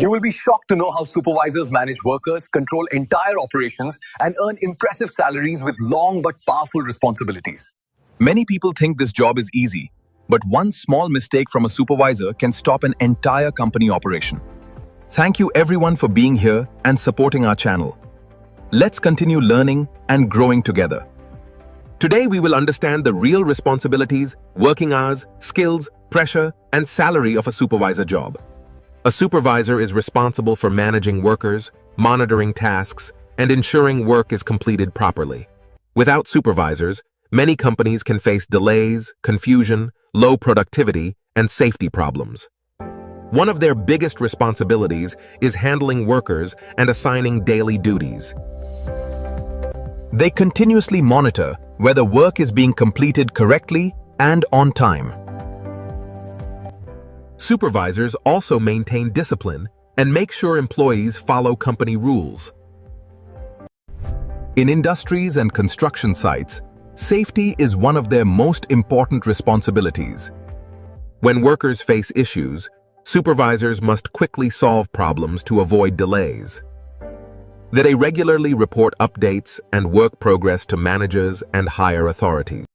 You will be shocked to know how supervisors manage workers, control entire operations, and earn impressive salaries with long but powerful responsibilities. Many people think this job is easy, but one small mistake from a supervisor can stop an entire company operation. Thank you everyone for being here and supporting our channel. Let's continue learning and growing together. Today we will understand the real responsibilities, working hours, skills, pressure, and salary of a supervisor job. A supervisor is responsible for managing workers, monitoring tasks, and ensuring work is completed properly. Without supervisors, many companies can face delays, confusion, low productivity, and safety problems. One of their biggest responsibilities is handling workers and assigning daily duties. They continuously monitor whether work is being completed correctly and on time. Supervisors also maintain discipline and make sure employees follow company rules. In industries and construction sites, safety is one of their most important responsibilities. When workers face issues, supervisors must quickly solve problems to avoid delays. They regularly report updates and work progress to managers and higher authorities.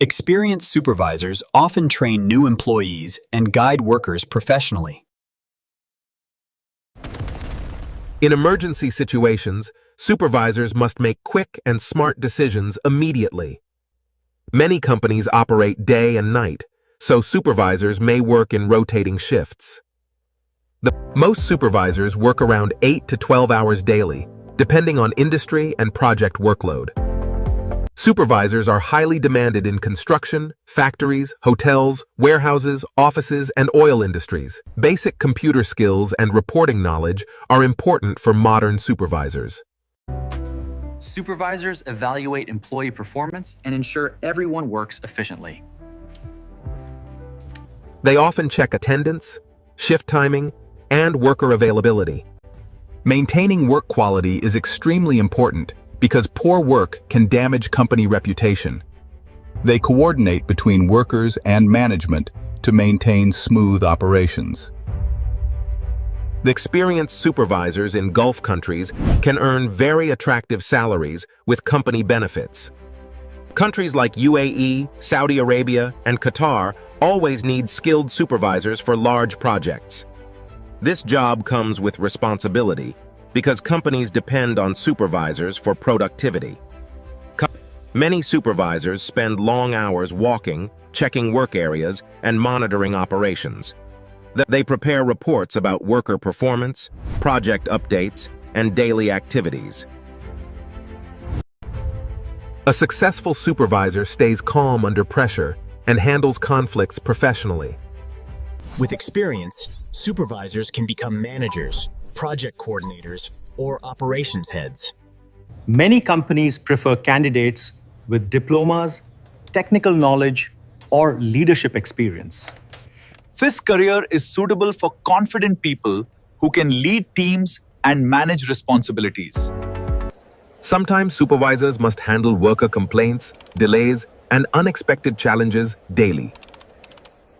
Experienced supervisors often train new employees and guide workers professionally. In emergency situations, supervisors must make quick and smart decisions immediately. Many companies operate day and night, so supervisors may work in rotating shifts. Most supervisors work around 8 to 12 hours daily, depending on industry and project workload. Supervisors are highly demanded in construction, factories, hotels, warehouses, offices, and oil industries. Basic computer skills and reporting knowledge are important for modern supervisors. Supervisors evaluate employee performance and ensure everyone works efficiently. They often check attendance, shift timing, and worker availability. Maintaining work quality is extremely important because poor work can damage company reputation. They coordinate between workers and management to maintain smooth operations. The experienced supervisors in Gulf countries can earn very attractive salaries with company benefits. Countries like UAE, Saudi Arabia, and Qatar always need skilled supervisors for large projects. This job comes with responsibility because companies depend on supervisors for productivity. Many supervisors spend long hours walking, checking work areas, and monitoring operations. They prepare reports about worker performance, project updates, and daily activities. A successful supervisor stays calm under pressure and handles conflicts professionally. With experience, supervisors can become managers, project coordinators, or operations heads. Many companies prefer candidates with diplomas, technical knowledge, or leadership experience. This career is suitable for confident people who can lead teams and manage responsibilities. Sometimes supervisors must handle worker complaints, delays, and unexpected challenges daily.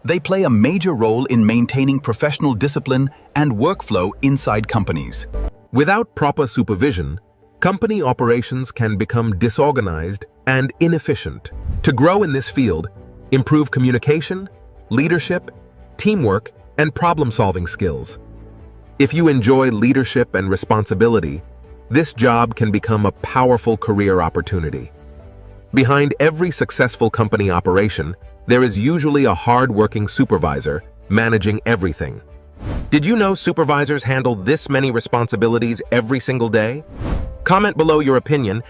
They play a major role in maintaining professional discipline and workflow inside companies. Without proper supervision, company operations can become disorganized and inefficient. To grow in this field, improve communication, leadership, teamwork, and problem-solving skills. If you enjoy leadership and responsibility, this job can become a powerful career opportunity. Behind every successful company operation, there is usually a hard-working supervisor managing everything. Did you know supervisors handle this many responsibilities every single day? Comment below your opinion